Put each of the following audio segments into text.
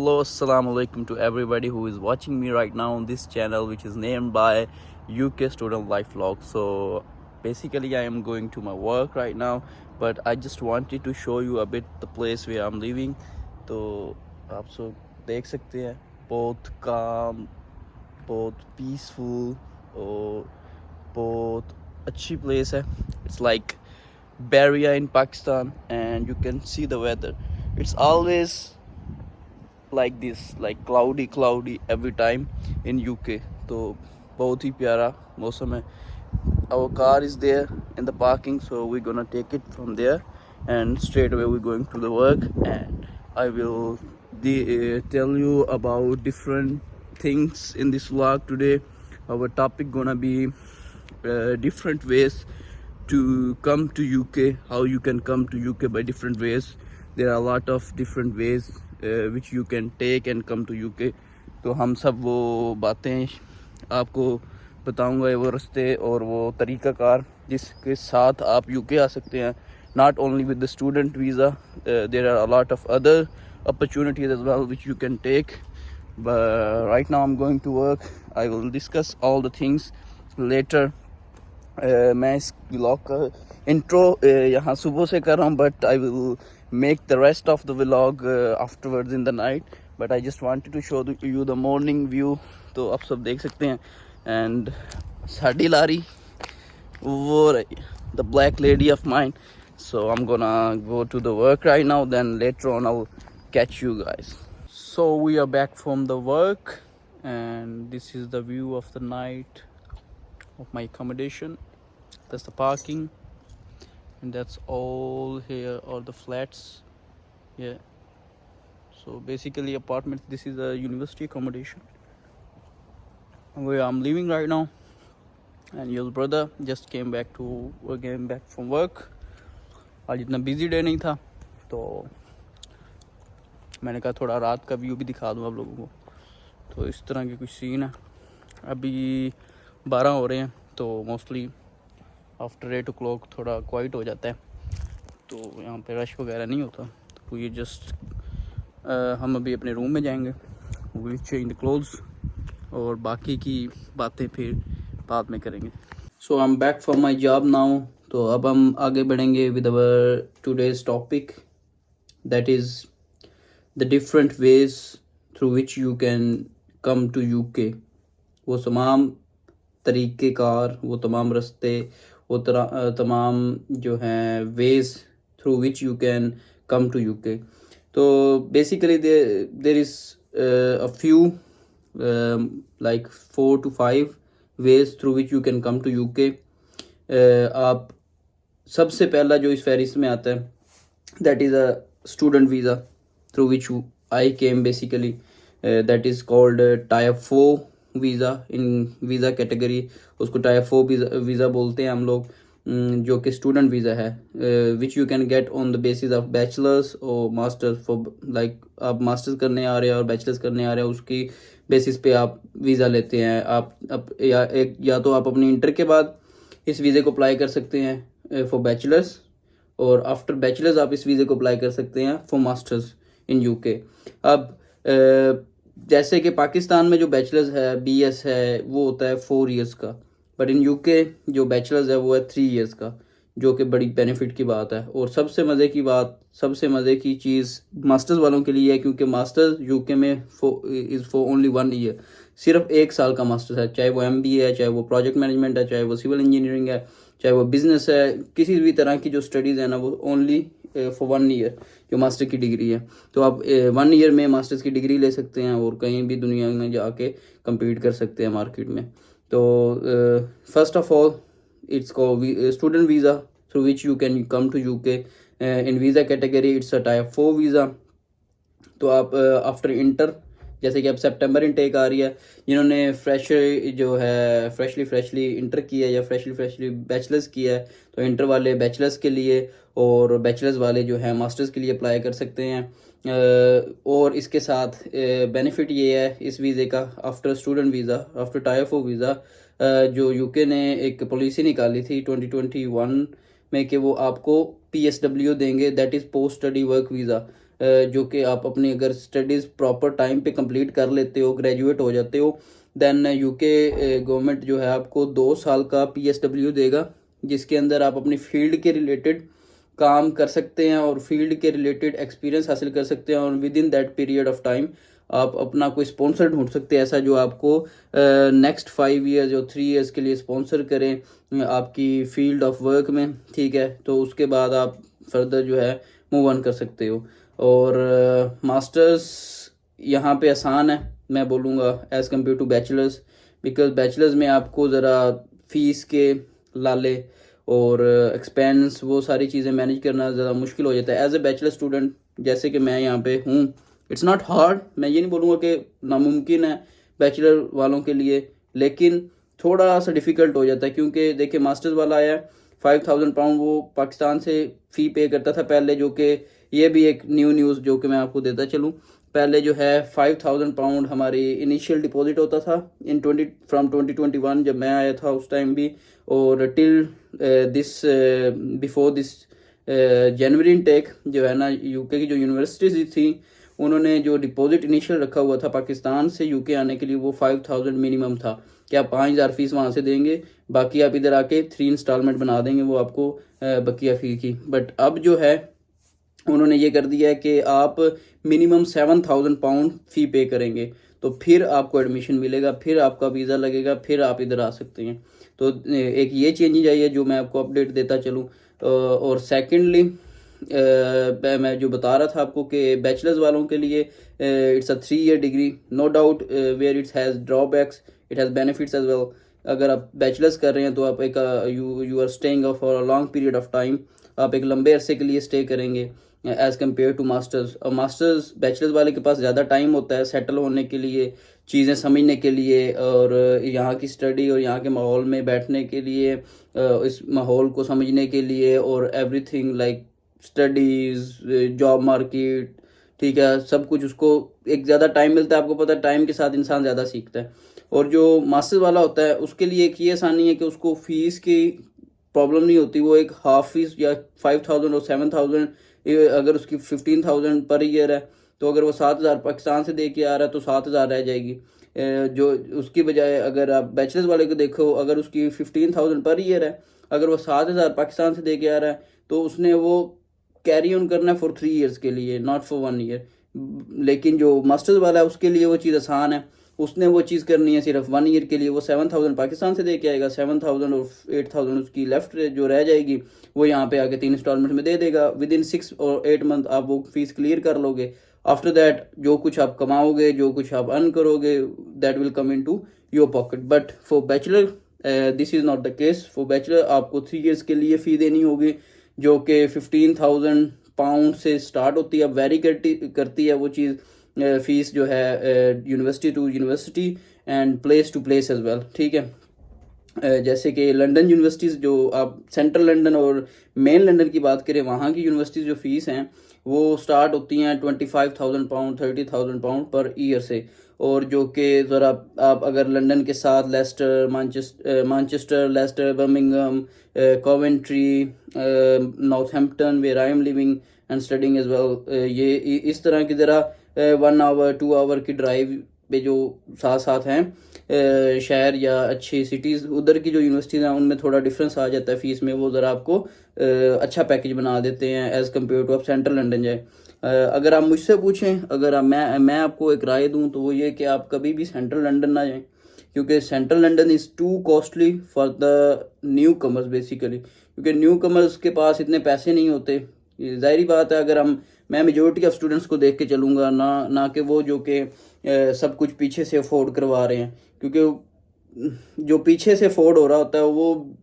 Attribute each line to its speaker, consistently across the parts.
Speaker 1: Hello, assalamu alaikum to everybody who is watching me right now on this channel, which is named by UK Student Life Vlog. So basically, I am going to my work right now, but I just wanted to show you a bit the place where I'm living. तो आप सब देख सकते हैं, बहुत calm, बहुत peaceful और बहुत अच्छी place है. It's like Barrier in Pakistan, and you can see the weather. It's always like this, like cloudy every time in UK. तो बहुत ही प्यारा मौसम है. Our car is there in the parking, so we're gonna take it from there and straight away we're going to the work, and I will tell you about different things in this vlog today. Our topic gonna be different ways to come to UK, how you can come to UK by different ways. There are a lot of different ways which you can take and come to UK. तो हम सब वो बातें आपको बताऊंगा, वो रास्ते और वो तरीक़ाकार जिसके साथ आप UK आ सकते हैं. Not only with the student visa, there are a lot of other opportunities as well which you can take. But right now I'm going to work. I will discuss all the things later. मैं इस vlog का intro यहाँ सुबह से कर रहा हूँ, but I will make the rest of the vlog afterwards in the night. But I just wanted to show you the morning view. तो आप सब देख सकते हैं. एंड साड़ी लारी वो रही, the black lady of mine. So I am gonna go to the work right now, then later on I will catch you guys. So we are back from the work and this is the view of the night of my accommodation. That's the parking, and that's all here are the flats. Yeah, so basically apartments. This is a university accommodation where I'm living right now. And your brother just came back from work. आज इतना busy day नहीं था, तो मैंने कहा थोड़ा रात का व्यू भी दिखा दूँ आप लोगों को. तो इस तरह के कुछ सीन है. अभी 12 हो रहे हैं, तो मोस्टली आफ्टर 8 o'clock थोड़ा क्वाइट हो जाता है, तो यहाँ पे रश वगैरह नहीं होता. तो ये जस्ट हम अभी अपने रूम में जाएंगे, विल चेंज द क्लोथ्स और बाकी की बातें फिर बाद में करेंगे. So I am back from my job now. तो अब हम आगे बढ़ेंगे with our today's topic, that is the different ways through which you can come to UK. वो तमाम तरीक़ेकार, वो तमाम रास्ते, वो तमाम जो हैं ways through which you can come to UK. तो basically there is a few like 4 to 5 ways through which you can come to UK. आप सबसे पहला जो इस फहरिस्त में आता है, that is a student visa through which I came basically. That is called Tier 4 visa in visa category. उसको Tier 4 वीज़ा बोलते हैं हम लोग, जो कि स्टूडेंट वीज़ा है, विच you can get on the basis of bachelors और मास्टर्स. फॉर लाइक आप मास्टर्स करने आ रहे हैं और बैचलर्स करने आ रहे हैं, उसकी बेसिस पे आप वीज़ा लेते हैं. आप या तो आप अपनी इंटर के बाद इस वीज़े को अप्लाई कर सकते हैं फॉर बैचलर्स, और आफ्टर बैचलर्स आप इस वीज़े को अप्लाई कर सकते हैं फॉर मास्टर्स इन UK. अब जैसे कि पाकिस्तान में जो बैचलर्स है, BS है, वो होता है 4 years का, बट इन UK जो बैचलर्स है वो है 3 years का, जो कि बड़ी बेनिफिट की बात है. और सबसे मज़े की चीज़ मास्टर्स वालों के लिए है, क्योंकि मास्टर्स UK में इज़ फॉर ओनली 1 year. सिर्फ 1 साल का मास्टर्स है, चाहे वो MBA है, चाहे वो प्रोजेक्ट मैनेजमेंट है, चाहे वो सिविल इंजीनियरिंग है, चाहे वो बिज़नेस है. किसी भी तरह की जो स्टडीज़ है ना, वो ओनली फॉर 1 year जो मास्टर की डिग्री है. तो आप 1 year में मास्टर्स की डिग्री ले सकते हैं और कहीं भी दुनिया में जाके कम्पीट कर सकते हैं मार्केट में. तो first of all it's called student visa through which you can come to UK. In visa category it's a Tier 4 visa. तो आप आफ्टर इंटर, जैसे कि अब सितंबर इनटेक आ रही है, जिन्होंने फ्रेशली इंटर किया है या फ्रेशली बैचलर्स किया है, तो इंटर वाले बैचलर्स के लिए और बैचलर्स वाले जो है मास्टर्स के लिए अप्लाई कर सकते हैं. और इसके साथ बेनिफिट ये है इस वीज़े का, after student visa, after Tier 4 visa, जो UK ने एक पॉलिसी निकाली थी 2021 में कि वो आपको PSW देंगे, that is post study work visa. जो कि आप अपनी अगर स्टडीज़ प्रॉपर टाइम पे कंप्लीट कर लेते हो, ग्रेजुएट हो जाते हो, देन यूके गवर्नमेंट जो है आपको 2 साल का PSW देगा, जिसके अंदर आप अपनी फील्ड के रिलेटेड काम कर सकते हैं और फील्ड के रिलेटेड एक्सपीरियंस हासिल कर सकते हैं, और with in that period of time आप अपना कोई स्पॉन्सर ढूंढ सकते हैं ऐसा जो आपको नेक्स्ट 5 ईयर्स और 3 ईयर्स के लिए स्पॉन्सर करें आपकी फील्ड ऑफ वर्क में, ठीक है। तो उसके बाद आप फर्दर जो है मूव ऑन कर सकते हो। और मास्टर्स यहाँ पे आसान है मैं बोलूँगा as compare to bachelors, because bachelors में आपको ज़रा फीस के लाले और एक्सपेंस वो सारी चीज़ें मैनेज करना ज़्यादा मुश्किल हो जाता है। एज ए बैचलर स्टूडेंट जैसे कि मैं यहाँ पे हूँ, इट्स नॉट हार्ड, मैं ये नहीं बोलूँगा कि नामुमकिन है बैचलर वालों के लिए, लेकिन थोड़ा सा डिफ़िकल्ट हो जाता है, क्योंकि देखिए मास्टर्स वाला आया 5,000 पाउंड वो पाकिस्तान से फ़ी पे करता था पहले, जो कि ये भी एक न्यूज़ जो कि मैं आपको देता चलूँ। पहले जो है 5,000 पाउंड हमारी इनिशियल डिपॉजिट होता था इन 2021 जब मैं आया था उस टाइम भी, और till this before this January intake जो है ना, यूके की जो यूनिवर्सिटीज़ थी उन्होंने जो डिपॉजिट इनिशियल रखा हुआ था पाकिस्तान से यूके आने के लिए वो 5,000 मिनिमम था कि आप 5,000 फीस वहाँ से देंगे, बाकी आप इधर आके 3 इंस्टॉलमेंट बना देंगे वो आपको बकिया फ़ी की। बट अब जो है उन्होंने ये कर दिया है कि आप मिनिमम 7,000 पाउंड फ़ी पे करेंगे तो फिर आपको एडमिशन मिलेगा, फिर आपका वीज़ा लगेगा, फिर आप इधर आ सकते हैं। तो एक ये चेंजेज आई है जो मैं आपको अपडेट देता चलूँ। और सेकेंडली मैं जो बता रहा था आपको कि बैचलर्स वालों के लिए it's a 3 year degree, no doubt where it's has drawbacks, it has benefits as well. अगर आप बैचलर्स कर रहे हैं तो आप एक you are staying for a long period of time, आप एक लंबे अरसे के लिए स्टे करेंगे एज़ कम्पेयर टू मास्टर्स। और मास्टर्स बैचलर्स वाले के पास ज़्यादा टाइम होता है सेटल होने के लिए, चीज़ें समझने के लिए, और यहाँ की स्टडी और यहाँ के माहौल में बैठने के लिए, इस माहौल को समझने के लिए, और everything like studies, job market, ठीक है, सब कुछ उसको एक ज़्यादा टाइम मिलता है। आपको पता है टाइम के साथ इंसान ज़्यादा सीखता है। और जो मास्टर्स वाला होता है उसके लिए एक ये आसानी है कि उसको फ़ीस की प्रॉब्लम नहीं होती, वो एक हाफ फीस या 5,000 और 7,000, अगर उसकी 15,000 पर ईयर है तो अगर वो 7,000 पाकिस्तान से दे के आ रहा है तो 7,000 रह जाएगी। जो उसकी बजाय अगर आप बैचलर्स वाले को देखो, अगर उसकी 15,000 पर ईयर है, अगर वो 7,000 पाकिस्तान से दे के आ रहा है तो उसने वो कैरी ऑन करना है फॉर 3 ईयर्स के लिए, नॉट फॉर 1 ईयर। लेकिन जो मास्टर्स वाला है उसके लिए वो चीज़ आसान है, उसने वो चीज़ करनी है सिर्फ 1 ईयर के लिए। वो 7,000 पाकिस्तान से दे के आएगा, 7,000 और 8,000 उसकी लेफ्ट जो रह जाएगी वो यहाँ पे आके 3 इंस्टॉलमेंट में दे देगा। विद इन 6 और 8 मंथ आप वो फीस क्लियर कर लोगे। आफ्टर दैट जो कुछ आप कमाओगे, जो कुछ आप अर्न करोगे, that will come in to your pocket. But for bachelor this is not the case. For bachelor आपको 3 ईयर्स के लिए फ़ी देनी होगी, जो कि 15,000 पाउंड से स्टार्ट होती है, वेरी करती है वो चीज़ फीस जो है university to university and place to place as well, ठीक है। जैसे कि लंदन यूनिवर्सिटीज़, जो आप सेंट्रल लंदन और मेन लंदन की बात करें, वहाँ की यूनिवर्सिटीज़ जो फीस हैं वो स्टार्ट होती हैं 25,000 पाउंड 30,000 पाउंड पर ईयर से। और जो कि ज़रा आप अगर लंदन के साथ Leicester, Manchester, Leicester, Birmingham, Coventry, Northampton where I am living and studying as well, ये इस तरह की ज़रा 1 आवर 2 आवर की ड्राइव पे जो साथ साथ हैं शहर या अच्छी सिटीज़, उधर की जो यूनिवर्सिटीज़ हैं उनमें थोड़ा डिफरेंस आ जाता है फ़ीस में। वो ज़रा आपको अच्छा पैकेज बना देते हैं एज़ कम्पेयर टू आप सेंट्रल लंदन जाए। अगर आप मुझसे पूछें, अगर आप मैं आपको एक राय दूं तो वो ये कि आप कभी भी सेंट्रल लंदन ना जाएं, क्योंकि central London is to costly for the new commerce basically, क्योंकि न्यू कमर्स के पास इतने पैसे नहीं होते। ज़ाहिरी बात है, अगर मैं मेजोरिटी ऑफ स्टूडेंट्स को देख के चलूँगा, ना कि वो जो कि सब कुछ पीछे से अफोर्ड करवा रहे हैं, क्योंकि जो पीछे से अफोर्ड हो रहा होता है वो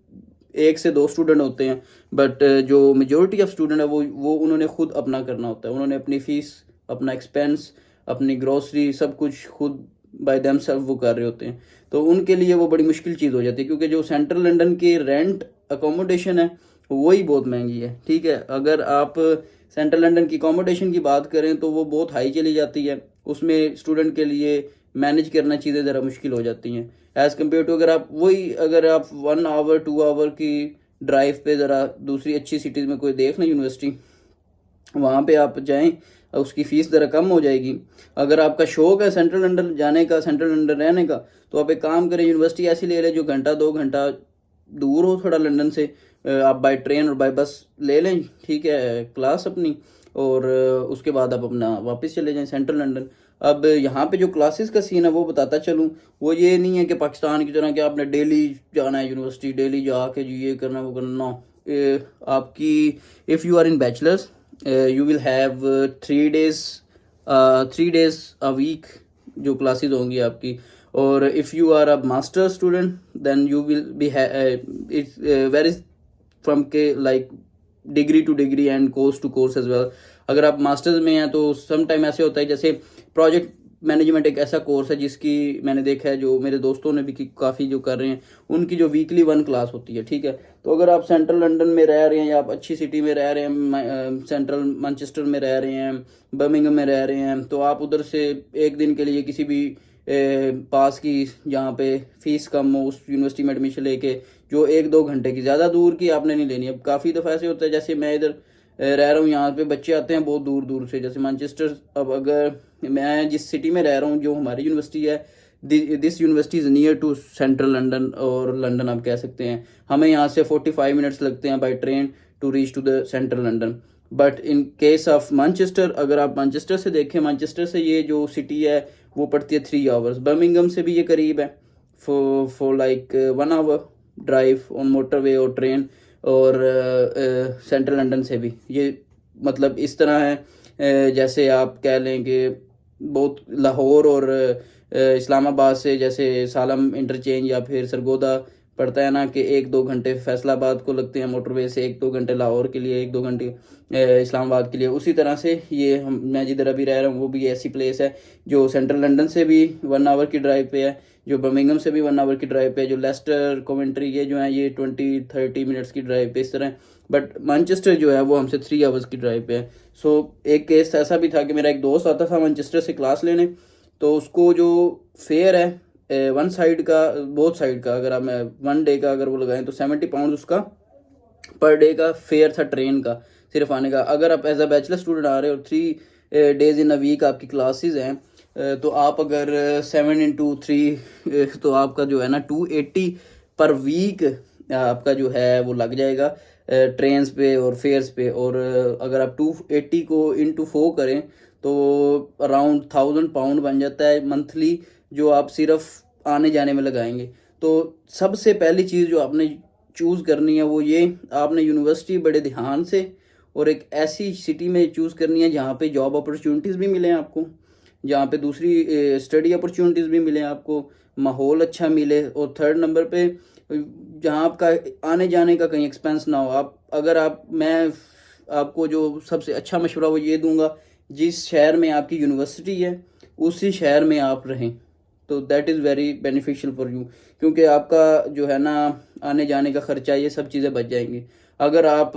Speaker 1: 1 से 2 स्टूडेंट होते हैं, बट जो मेजोरिटी ऑफ स्टूडेंट है वो उन्होंने खुद अपना करना होता है। उन्होंने अपनी फ़ीस, अपना एक्सपेंस, अपनी ग्रॉसरी, सब कुछ खुद बाय देमसेल्फ वो कर रहे होते हैं। तो उनके लिए वो बड़ी मुश्किल चीज़ हो जाती है, क्योंकि जो सेंट्रल लंदन की रेंट अकोमोडेशन है वही बहुत महंगी है, ठीक है। अगर आप सेंट्रल लंदन की अकोमोडेशन की बात करें तो वो बहुत हाई चली जाती है, उसमें स्टूडेंट के लिए मैनेज करना चीज़ें ज़रा मुश्किल हो जाती हैं एज़ कम्पेयर टू अगर आप 1 आवर 2 आवर की ड्राइव पे ज़रा दूसरी अच्छी सिटीज़ में कोई देख लें यूनिवर्सिटी, वहाँ पे आप जाएं, उसकी फ़ीस ज़रा कम हो जाएगी। अगर आपका शौक़ है सेंट्रल लंदन जाने का, सेंट्रल लंदन रहने का, तो आप एक काम करें, यूनिवर्सिटी ऐसी ले लें जो घंटा 2 घंटा दूर हो थोड़ा लंदन से। आप बाय ट्रेन और बाय बस ले लें, ठीक है, क्लास अपनी, और उसके बाद आप अपना वापस चले जाएं सेंट्रल लंदन। अब यहाँ पे जो क्लासेस का सीन है वो बताता चलूँ, वो ये नहीं है कि पाकिस्तान की तरह कि आपने डेली जाना है यूनिवर्सिटी, डेली जाके जी ये करना वो करना। आपकी if you are in bachelors you will have 3 days a week जो क्लासेस होंगी आपकी। और if you are a master student then you will be it's very from के like degree to degree and course to course as well. अगर आप masters में हैं तो सम टाइम ऐसे होता है, जैसे प्रोजेक्ट मैनेजमेंट एक ऐसा कोर्स है जिसकी मैंने देखा है, जो मेरे दोस्तों ने भी काफ़ी जो कर रहे हैं, उनकी जो वीकली 1 क्लास होती है, ठीक है। तो अगर आप सेंट्रल लंदन में रह रहे हैं या आप अच्छी सिटी में रह रहे हैं, सेंट्रल मैनचेस्टर में रह रहे हैं, बर्मिंघम में रह रहे हैं, तो आप उधर से एक दिन के लिए किसी भी पास की जहाँ पे फ़ीस कम हो उस यूनिवर्सिटी में एडमिशन लेके, जो 1-2 घंटे की, ज़्यादा दूर की आपने नहीं लेनी। अब काफ़ी दफ़ा ऐसे होता है, जैसे मैं इधर रह रहा हूँ, यहाँ पे बच्चे आते हैं बहुत दूर दूर से, जैसे मैनचेस्टर। अब अगर मैं जिस सिटी में रह रहा हूँ, जो हमारी यूनिवर्सिटी है, this university is near to central London, और लंदन आप कह सकते हैं। हमें यहाँ से 45 मिनट्स लगते हैं by train to reach to the central London. But in case of Manchester, अगर आप मैनचेस्टर से देखें, मैनचेस्टर से ये जो सिटी है वो पड़ती है 3 आवर्स। बर्मिंघम से भी ये करीब है, for like 1 hour drive on motorway और ट्रेन, और सेंट्रल लंदन से भी ये मतलब इस तरह है, जैसे आप कह लें कि बहुत लाहौर और इस्लामाबाद से जैसे सालम इंटरचेंज या फिर सरगोदा पड़ता है ना, कि 1-2 घंटे फैसलाबाद को लगते हैं मोटरवे से, 1-2 घंटे लाहौर के लिए, 1-2 घंटे इस्लामाबाद के लिए। उसी तरह से ये मैं जिधर अभी रह रहा हूँ वो भी ऐसी प्लेस है जो सेंट्रल लंदन से भी 1 आवर की ड्राइव पे है, जो बर्मिंघम से भी 1 आवर की ड्राइव पे है, जो लेस्टर कोवेंट्री ये जो है ये 20-30 मिनट्स की ड्राइव पे इस तरह। बट मैनचेस्टर जो है वो हमसे 3 आवर्स की ड्राइव पे है। सो एक केस ऐसा भी था कि मेरा एक दोस्त आता था मैनचेस्टर से क्लास लेने, तो उसको जो फेयर है वन साइड का, बोथ साइड का, अगर आप 1 डे का अगर वो लगाएं तो 70 पाउंड उसका पर डे का फेयर था ट्रेन का, सिर्फ आने का। अगर आप एज अ बैचलर स्टूडेंट आ रहे हो और 3 days इन अ वीक आपकी क्लासेस हैं, तो आप अगर 7 into 3 तो आपका जो है ना 280 पर वीक आपका जो है वो लग जाएगा ट्रेन्स पे और फेयर्स पे। और अगर आप 280 को into 4 करें तो अराउंड 1000 पाउंड बन जाता है मंथली, जो आप सिर्फ आने जाने में लगाएंगे। तो सबसे पहली चीज़ जो आपने चूज़ करनी है वो ये, आपने यूनिवर्सिटी बड़े ध्यान से और एक ऐसी सिटी में चूज़ करनी है जहाँ पे जॉब अपॉर्चुनिटीज़ भी मिलें आपको, जहाँ पे दूसरी स्टडी अपॉर्चुनिटीज़ भी मिलें आपको, माहौल अच्छा मिले, और 3rd नंबर पे जहाँ आपका आने जाने का कहीं एक्सपेंस ना हो। मैं आपको जो सबसे अच्छा मशवरा वो ये दूंगा, जिस शहर में आपकी यूनिवर्सिटी है उसी शहर में आप रहें, तो that is very beneficial for you, क्योंकि आपका जो है ना आने जाने का ख़र्चा ये सब चीज़ें बच जाएंगी। अगर आप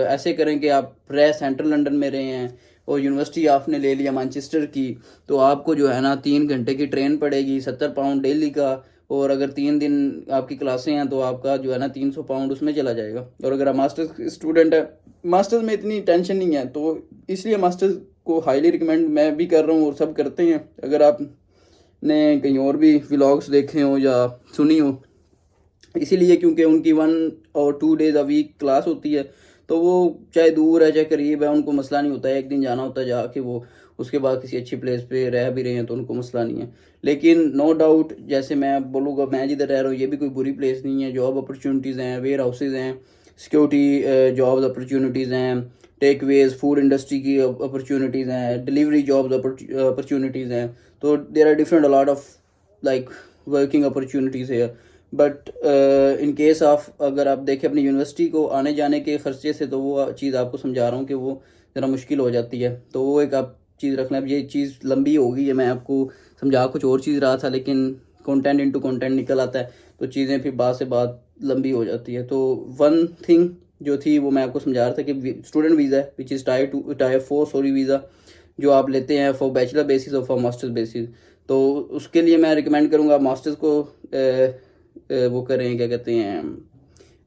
Speaker 1: ऐसे करें कि आप सेंट्रल लंदन में रहे हैं और यूनिवर्सिटी आपने ले लिया मैनचेस्टर की, तो आपको जो है ना 3 घंटे की ट्रेन पड़ेगी, 70 पाउंड डेली का, और अगर 3 दिन आपकी क्लासें हैं तो आपका जो है ना 300 पाउंड उसमें चला जाएगा। और अगर आप मास्टर्स स्टूडेंट है, मास्टर्स में इतनी टेंशन नहीं है, तो इसलिए मास्टर्स को हाईली रिकमेंड मैं भी कर रहा हूँ और सब करते हैं। अगर आपने कहीं और भी व्लॉग्स देखे हो या सुनी हो, इसीलिए क्योंकि उनकी 1 और 2 days अ वीक क्लास होती है, तो वो चाहे दूर है चाहे करीब है उनको मसला नहीं होता है, एक दिन जाना होता है जाके वो उसके बाद किसी अच्छी प्लेस पे रह भी रहे हैं तो उनको मसला नहीं है। लेकिन नो डाउट, जैसे मैं बोलूँगा, मैं जिधर रह रहा हूँ ये भी कोई बुरी प्लेस नहीं है, जॉब अपॉर्चुनिटीज़ हैं, वेयर हाउसेज़ हैं, सिक्योरिटी जॉब्स अपॉर्चुनिटीज़ हैं, टेक वेज फूड इंडस्ट्री की अपॉर्चुनिटीज़ हैं, डिलीवरी जॉब्स अपॉर्चुनिटीज़ हैं, तो there are different a lot of like working opportunities है। बट इन केस ऑफ अगर आप देखें अपनी यूनिवर्सिटी को आने जाने के खर्चे से, तो वो चीज़ आपको समझा रहा हूँ कि वो ज़रा मुश्किल हो जाती है, तो वो एक आप चीज़ रखना। अब ये चीज़ लंबी हो गई है, मैं आपको समझा कुछ और चीज़ रहा था, लेकिन कंटेंट इनटू कंटेंट निकल आता है तो चीज़ें फिर बात से बात लंबी हो जाती है। तो वन थिंग जो थी वो मैं आपको समझा रहा था कि स्टूडेंट वीज़ा है विच इज़ टायर 4 वीज़ा जो आप लेते हैं फॉर बैचलर बेसिस और फॉर मास्टर्स बेसिस, तो उसके लिए मैं रिकमेंड करूँगा मास्टर्स को वो करें, क्या कहते हैं,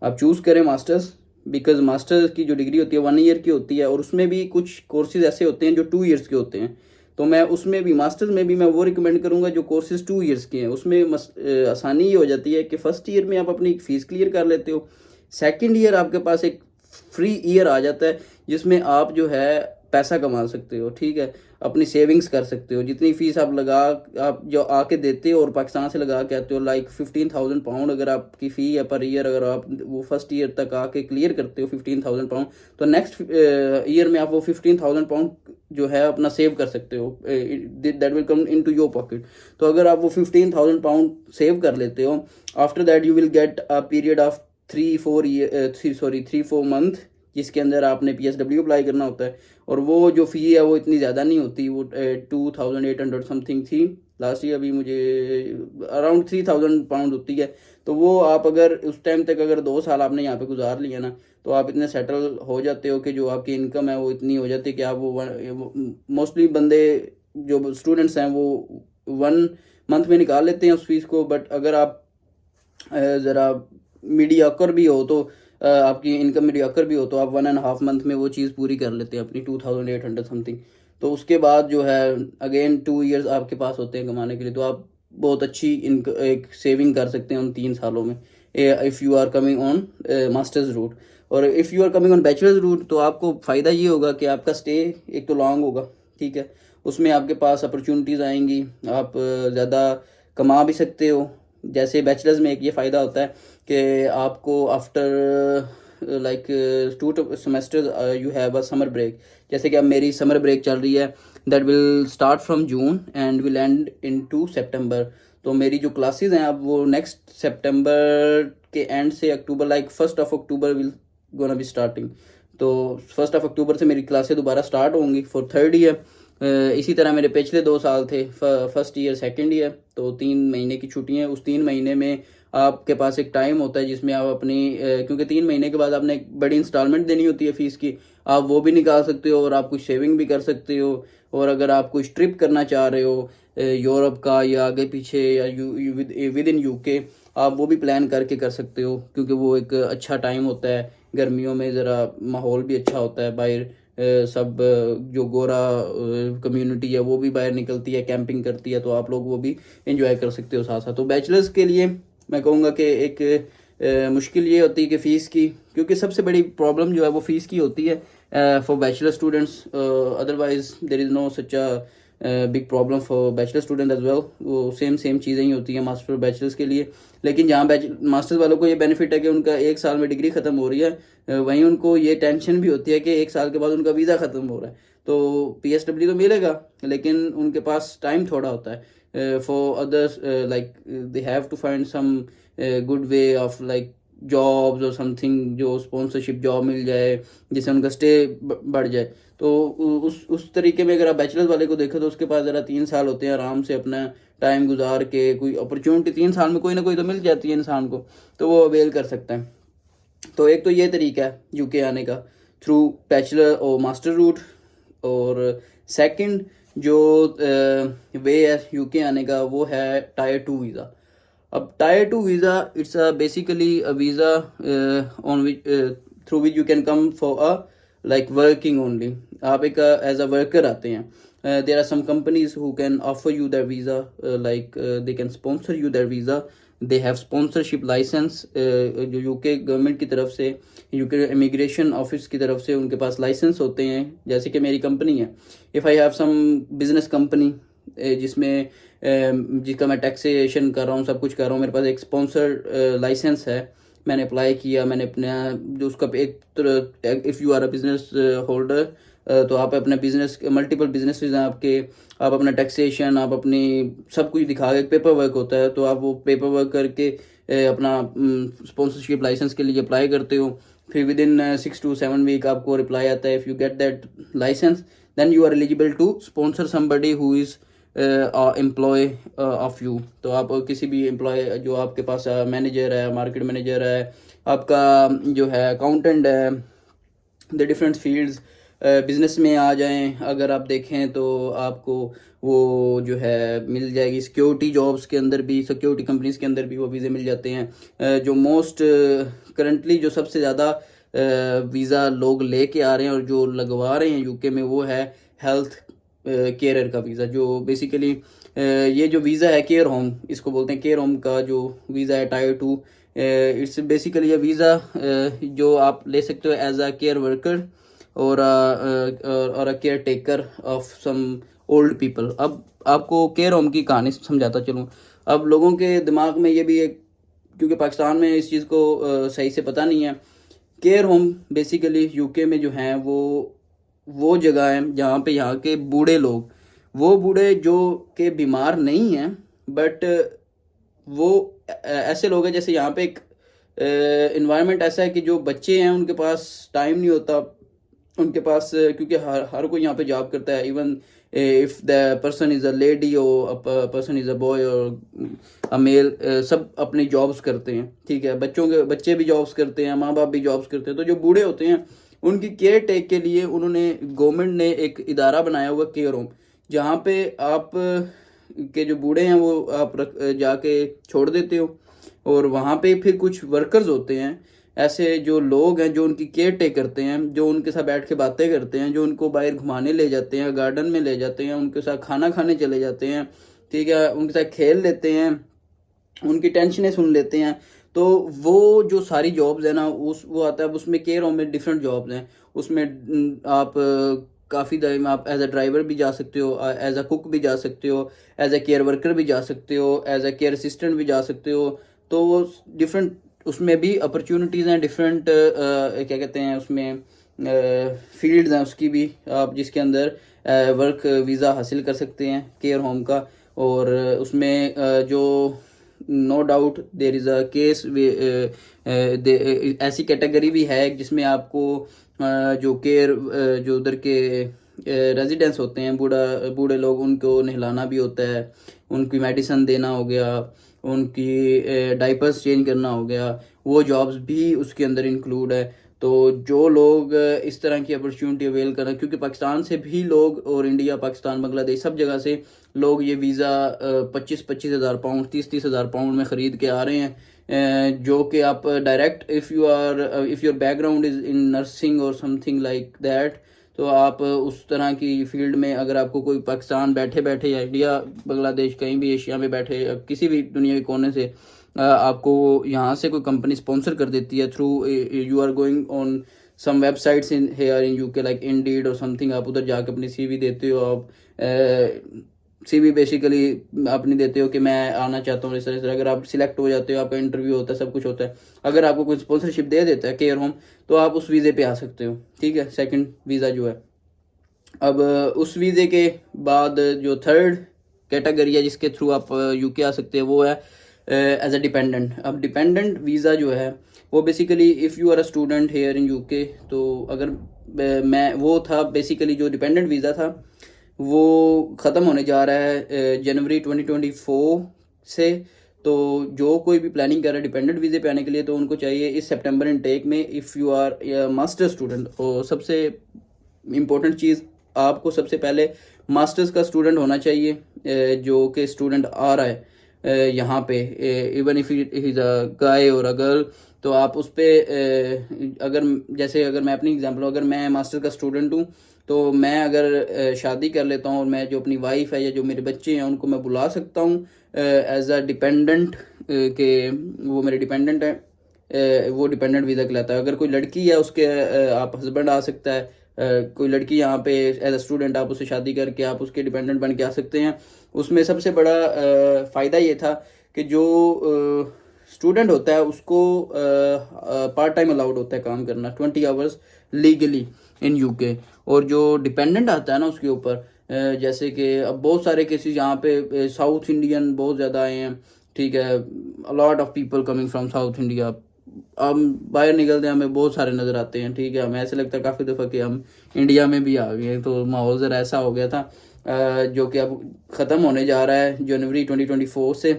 Speaker 1: आप चूज़ करें मास्टर्स, बिकॉज मास्टर्स की जो डिग्री होती है 1 ईयर की होती है, और उसमें भी कुछ कोर्सेज ऐसे होते हैं जो 2 ईयर्स के होते हैं। तो मैं उसमें भी मास्टर्स में भी मैं वो रिकमेंड करूँगा जो कोर्सेज 2 ईयर्स के हैं। उसमें आसानी ये हो जाती है कि फर्स्ट ईयर में आप अपनी फ़ीस क्लियर कर लेते हो, सेकंड ईयर आपके पास एक फ्री ईयर आ जाता है जिसमें आप जो है पैसा कमा सकते हो, ठीक है, अपनी सेविंग्स कर सकते हो। जितनी फीस आप जो आके देते हो और पाकिस्तान से लगा के आते हो, लाइक 15,000 पाउंड अगर आपकी फ़ी है पर ईयर, अगर आप वो फर्स्ट ईयर तक आके क्लियर करते हो 15,000 पाउंड, तो नेक्स्ट ईयर में आप वो 15,000 पाउंड जो है अपना सेव कर सकते हो, that will come in to your pocket. तो अगर आप वो 15,000 पाउंड सेव कर लेते हो, after that you will get a period of 3-4 month, जिसके अंदर आपने PSW अप्लाई करना होता है। और वो जो फ़ी है वो इतनी ज़्यादा नहीं होती, वो 2,800 समथिंग थी लास्ट ईयर, अभी मुझे अराउंड 3,000 पाउंड होती है। तो वो आप अगर उस टाइम तक अगर 2 साल आपने यहाँ पे गुजार लिया ना, तो आप इतने सेटल हो जाते हो कि जो आपकी इनकम है वो इतनी हो जाती है कि आप वो मोस्टली बंदे जो स्टूडेंट्स हैं वो 1 मंथ में निकाल लेते हैं उस फीस को। बट अगर आप ज़रा मीडियाकर भी हो तो आपकी इनकम मीडियाकर भी हो तो आप 1.5 मंथ में वो चीज़ पूरी कर लेते हैं अपनी 2,800 समथिंग। तो उसके बाद जो है अगेन 2 ईयर्स आपके पास होते हैं कमाने के लिए, तो आप बहुत अच्छी एक सेविंग कर सकते हैं उन 3 सालों में, if you are coming on masters route. और if you are coming on bachelors route तो आपको फ़ायदा ये होगा कि आपका स्टे एक तो लॉन्ग होगा, ठीक है, उसमें आपके पास अपॉर्चुनिटीज़ आएंगी, आप ज़्यादा कमा भी सकते हो। जैसे बैचलर्स में एक ये फ़ायदा होता है कि आपको after like 2 semesters you have a summer break. जैसे कि अब मेरी समर ब्रेक चल रही है, that will start from June and will end in to September. तो मेरी जो क्लासेस हैं अब वो नेक्स्ट सेप्टेम्बर के एंड से October, like 1 October will gonna be starting. तो 1 अक्टूबर से मेरी क्लासेस दोबारा स्टार्ट होंगी फॉर थर्ड ईयर। इसी तरह मेरे पिछले 2 साल थे, फर्स्ट ईयर सेकंड ईयर, तो 3 महीने की छुट्टियां। उस 3 महीने में आपके पास एक टाइम होता है जिसमें आप अपनी क्योंकि 3 महीने के बाद आपने एक बड़ी इंस्टॉलमेंट देनी होती है फ़ीस की, आप वो भी निकाल सकते हो और आप कुछ सेविंग भी कर सकते हो। और अगर आप कुछ ट्रिप करना चाह रहे हो यूरोप का या आगे पीछे या विद इन UK, आप वो भी प्लान करके कर सकते हो, क्योंकि वो एक अच्छा टाइम होता है। गर्मियों में ज़रा माहौल भी अच्छा होता है बाहर, सब जो गोरा कम्युनिटी है वो भी बाहर निकलती है, कैंपिंग करती है, तो आप लोग वो भी एंजॉय कर सकते हो साथ साथ। तो बैचलर्स के लिए मैं कहूँगा कि एक मुश्किल ये होती है कि फ़ीस की, क्योंकि सबसे बड़ी प्रॉब्लम जो है वो फ़ीस की होती है for bachelor students. Otherwise there is no such a big problem for bachelor student as well. वो सेम चीज़ें ही होती हैं मास्टर और बैचलर्स के लिए। लेकिन जहाँ मास्टर्स वालों को ये बेनिफिट है कि उनका 1 साल में डिग्री ख़त्म हो रही है, वहीं उनको ये टेंशन भी होती है कि 1 साल के बाद उनका वीज़ा ख़त्म हो रहा है। तो PSW तो मिलेगा, लेकिन उनके पास टाइम थोड़ा होता है। For others like they have to find some good way of like jobs और समथिंग, जो स्पॉन्सरशिप जॉब मिल जाए जिससे उनका स्टे बढ़ जाए। तो उस तरीके में अगर आप बैचलर्स वाले को देखें तो उसके पास ज़रा 3 साल होते हैं आराम से अपना टाइम गुजार के, कोई अपॉर्चुनिटी 3 साल में कोई ना कोई तो मिल जाती है इंसान को, तो वो अवेल कर सकता है। तो एक तो ये तरीका है UK आने का थ्रू बैचलर और मास्टर रूट। और सेकंड जो वे है UK आने का वो है Tier 2 वीज़ा। अब Tier 2 visa it's basically a visa on which through which you can come for a like working only. आप एक एज अ वर्कर आते हैं। There are some companies who can offer you that visa, like they can sponsor you that visa, they have sponsorship license. जो UK government की तरफ से, UK immigration office की तरफ से उनके पास लाइसेंस होते हैं। जैसे कि मेरी कंपनी है, if I have some business company जिसमें जिसका मैं टैक्सेशन कर रहा हूँ, सब कुछ कर रहा हूँ, मेरे पास एक स्पॉन्सर लाइसेंस है, मैंने अप्लाई किया, मैंने अपने जो उसका एक if you are a business holder, तो आप अपने बिजनेस मल्टीपल बिजनेसेस हैं आपके, आप अपना टैक्सेशन, आप अपनी सब कुछ दिखा के, पेपर वर्क होता है, तो आप वो पेपर वर्क करके अपना स्पॉन्सरशिप लाइसेंस के लिए अप्लाई करते हो। फिर विद इन 6 to 7 वीक आपको रिप्लाई आता है, if you get that license then you are eligible to sponsor somebody who is employ of you. तो आप किसी भी एम्प्लॉय जो आपके पास मैनेजर है, मार्केट मैनेजर है, आपका जो है अकाउंटेंट है, द डिफरेंट फील्ड्स बिजनेस में आ जाएं अगर आप देखें तो आपको वो जो है मिल जाएगी। सिक्योरिटी जॉब्स के अंदर भी, सिक्योरिटी कंपनीज के अंदर भी वो वीज़े मिल जाते हैं। जो मोस्ट करंटली जो सबसे ज़्यादा वीज़ा लोग लेके आ रहे हैं और जो लगवा रहे हैं यूके में वो है हेल्थ केयर का वीज़ा, जो बेसिकली ये जो वीज़ा है केयर होम इसको बोलते हैं, केयर होम का जो वीज़ा है टायर 2, इट्स बेसिकली ये वीज़ा जो आप ले सकते हो एज अ केयर वर्कर और a caretaker of some old people. अब आपको केयर होम की कहानी समझाता चलूँ। अब लोगों के दिमाग में ये भी एक, क्योंकि पाकिस्तान में इस चीज़ को सही से पता नहीं है, केयर होम बेसिकली यूके में जो हैं वो जगह है जहाँ पे यहाँ के बूढ़े लोग, वो बूढ़े जो के बीमार नहीं हैं बट वो ऐसे लोग हैं, जैसे यहाँ पे एक इन्वायरमेंट ऐसा है कि जो बच्चे हैं उनके पास टाइम नहीं होता उनके पास, क्योंकि हर कोई यहाँ पे जॉब करता है, even if the person is a lady और पर्सन इज़ अ बॉय और अ मेल, सब अपनी जॉब्स करते हैं, ठीक है, बच्चे भी जॉब्स करते हैं, माँ बाप भी जॉब्स करते हैं। तो जो बूढ़े होते हैं उनकी केयर टेक के लिए उन्होंने, गवर्नमेंट ने एक इदारा बनाया हुआ केयर होम, जहाँ पे आप के जो बूढ़े हैं वो आप जाके छोड़ देते हो, और वहाँ पे फिर कुछ वर्कर्स होते हैं, ऐसे जो लोग हैं जो उनकी केयर टेक करते हैं, जो उनके साथ बैठ के बातें करते हैं, जो उनको बाहर घुमाने ले जाते हैं, गार्डन में ले जाते हैं, उनके साथ खाना खाने चले जाते हैं, ठीक है, उनके साथ खेल लेते हैं, उनकी टेंशनें सुन लेते हैं। तो वो जो सारी जॉब्स है ना वो आता है उसमें, केयर होम में डिफरेंट जॉब्स हैं उसमें। आप काफ़ी टाइम आप एज अ ड्राइवर भी जा सकते हो, एज अ कुक भी जा सकते हो, एज अ केयर वर्कर भी जा सकते हो, एज अ केयर असिस्टेंट भी जा सकते हो। तो वो डिफरेंट उसमें भी अपॉर्चुनिटीज़ हैं, डिफरेंट क्या कहते हैं उसमें फील्ड्स हैं उसकी भी, आप जिसके अंदर वर्क वीज़ा हासिल कर सकते हैं केयर होम का। और उसमें जो no doubt there is a case, ऐसी कैटेगरी भी है जिसमें आपको जो केयर जो उधर के रेजिडेंट्स होते हैं, बूढ़े लोग, उनको नहलाना भी होता है, उनकी मेडिसिन देना हो गया, उनकी डाइपर्स चेंज करना हो गया, वो जॉब्स भी उसके अंदर इंक्लूड है। तो जो लोग इस तरह की अपॉर्चुनिटी अवेल कर रहे हैं, क्योंकि पाकिस्तान से भी लोग, और इंडिया, पाकिस्तान, बांग्लादेश, सब जगह से लोग ये वीज़ा 25-25 हज़ार पाउंड, 30-30 हज़ार पाउंड में ख़रीद के आ रहे हैं, जो कि आप direct if your background is in nursing और समथिंग लाइक दैट, तो आप उस तरह की फील्ड में, अगर आपको कोई पाकिस्तान बैठे बैठे या इंडिया, बांग्लादेश, कहीं भी एशिया में बैठे या किसी भी दुनिया के कोने से आपको यहाँ से कोई कंपनी स्पॉन्सर कर देती है through, you are going on some websites in here in UK like indeed और समथिंग, आप उधर जाकर अपनी सीवी देते हो, आप सीवी बेसिकली अपनी देते हो कि मैं आना चाहता हूँ इस तरह से। अगर आप सिलेक्ट हो जाते हो, आपका इंटरव्यू होता है, सब कुछ होता है, अगर आपको कोई स्पॉन्सरशिप दे देता है केयर होम, तो आप उस वीज़े पे आ सकते हो, ठीक है, सेकंड वीज़ा जो है। अब उस वीज़े के बाद जो थर्ड कैटेगरी है जिसके थ्रू आप यूके आ सकते हैं, वो है एज अ डिपेंडेंट। अब डिपेंडेंट वीज़ा जो है वो basically if you are a student here in UK, तो अगर मैं वो था बेसिकली, जो डिपेंडेंट वीज़ा था वो ख़त्म होने जा रहा है जनवरी 2024 से। तो जो कोई भी प्लानिंग कर रहा है डिपेंडेंट वीज़े पे आने के लिए, तो उनको चाहिए इस सितंबर इनटेक में, if you are master student, और सबसे इम्पोर्टेंट चीज़, आपको सबसे पहले मास्टर्स का स्टूडेंट होना चाहिए, जो कि स्टूडेंट आ रहा है यहाँ पे, इवन इफ इज अ गाय और अ गर्ल। तो आप उस पर अगर मैं अपनी एग्जांपल, अगर मैं मास्टर का स्टूडेंट हूँ, तो मैं अगर शादी कर लेता हूँ और मैं जो अपनी वाइफ है या जो मेरे बच्चे हैं उनको मैं बुला सकता हूँ एज अ डिपेंडेंट, के वो मेरे डिपेंडेंट हैं, वो डिपेंडेंट वीज़ा कहलाता है। अगर कोई लड़की है उसके आप हस्बैंड आ सकता है, कोई लड़की यहाँ पे एज अ स्टूडेंट, आप उससे शादी करके आप उसके डिपेंडेंट बन के आ सकते हैं। उसमें सबसे बड़ा फ़ायदा ये था कि जो स्टूडेंट होता है उसको पार्ट टाइम अलाउड होता है काम करना, 20 आवर्स लीगली इन यूके। और जो डिपेंडेंट आता है ना उसके ऊपर, जैसे कि अब बहुत सारे केसेस यहाँ पे साउथ इंडियन बहुत ज़्यादा आए हैं, ठीक है, a lot of people coming from south India. हम बाहर निकलते हैं हमें बहुत सारे नज़र आते हैं, ठीक है, हमें ऐसे लगता है काफ़ी दफ़ा कि हम इंडिया में भी आ गए। तो माहौल ज़रा ऐसा हो गया था जो कि अब ख़त्म होने जा रहा है जनवरी 2024 से।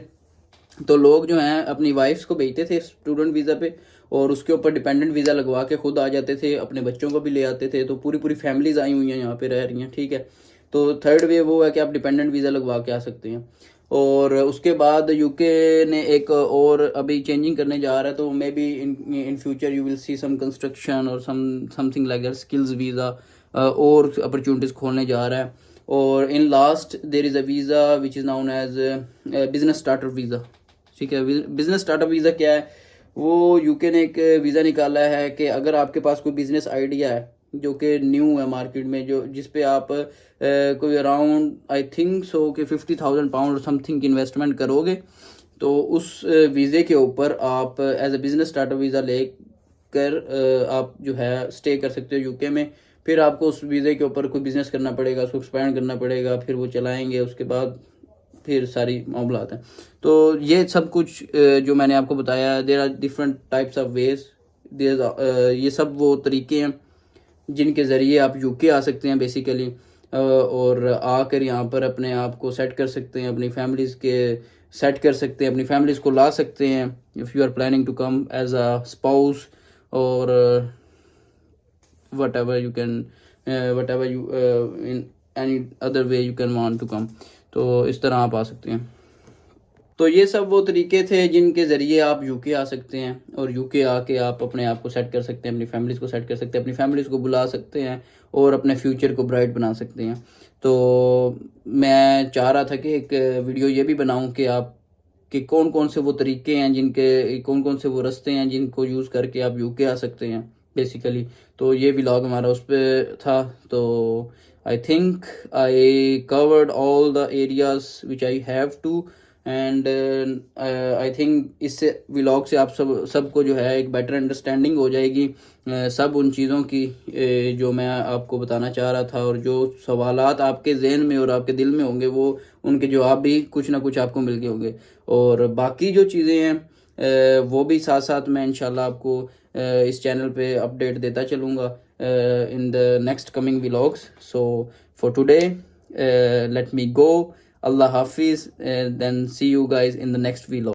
Speaker 1: तो लोग जो हैं अपनी वाइफ्स को भेजते थे स्टूडेंट वीज़ा पे, और उसके ऊपर डिपेंडेंट वीज़ा लगवा के खुद आ जाते थे, अपने बच्चों को भी ले आते थे। तो पूरी पूरी फैमिलीज़ आई हुई हैं यहाँ पे रह रही हैं, ठीक है। तो थर्ड वे वो है कि आप डिपेंडेंट वीज़ा लगवा के आ सकते हैं। और उसके बाद यूके ने एक और अभी चेंजिंग करने जा रहा है, तो may be in future you will see some construction और something like that, skills visa और अपॉर्चुनिटीज़ खोलने जा रहा है। और in last there is a visa which is known as business starter visa. ठीक है, बिजनेस स्टार्टअप वीज़ा क्या है, वो यूके ने एक वीज़ा निकाला है कि अगर आपके पास कोई बिजनेस आइडिया है जो कि न्यू है मार्केट में, जो जिस पे आप कोई अराउंड आई थिंक सो कि 50,000 पाउंड समथिंग इन्वेस्टमेंट करोगे, तो उस वीज़े के ऊपर आप as a business startup visa लेकर आप जो है स्टे कर सकते हो यूके में। फिर आपको उस वीज़े के ऊपर कोई बिजनेस करना पड़ेगा, उसको एक्सपैंड करना पड़ेगा, फिर वो चलाएंगे, उसके बाद फिर सारी मामला आता है। तो ये सब कुछ जो मैंने आपको बताया, there are different types of ways, ये सब वो तरीके हैं जिनके ज़रिए आप यूके आ सकते हैं बेसिकली, और आकर यहाँ पर अपने आप को सेट कर सकते हैं, अपनी फैमिलीज़ के सेट कर सकते हैं, अपनी फैमिलीज़ को ला सकते हैं if you are planning to come as a spouse और whatever you can whatever you in any other way you can want to come। तो इस तरह आप आ सकते हैं। तो ये सब वो तरीके थे जिनके ज़रिए आप यूके आ सकते हैं, और यूके आके आप अपने आप को सेट कर सकते हैं, अपनी फैमिलीज़ को सेट कर सकते हैं, अपनी फैमिलीज़ को बुला सकते हैं और अपने फ्यूचर को ब्राइट बना सकते हैं। तो मैं चाह रहा था कि एक वीडियो ये भी बनाऊं कि आप कि कौन कौन से वो तरीके हैं जिनके, कौन कौन से वो रास्ते हैं जिनको यूज़ करके आप यूके आ सकते हैं बेसिकली। तो ये व्लॉग हमारा उस पर था। तो I think I covered all the areas which I have to, and I think इससे व्लॉग से आप सबको जो है एक बेटर अंडरस्टैंडिंग हो जाएगी सब उन चीज़ों की जो मैं आपको बताना चाह रहा था, और जो सवालात आपके जहन में और आपके दिल में होंगे वो उनके जवाब भी कुछ ना कुछ आपको मिल गए होंगे। और बाकी जो चीज़ें हैं वो भी साथ साथ मैं इंशाल्लाह आपको इस चैनल पे अपडेट देता चलूँगा in the next coming vlogs. So for today let me go. Allah Hafiz, then see you guys in the next vlog.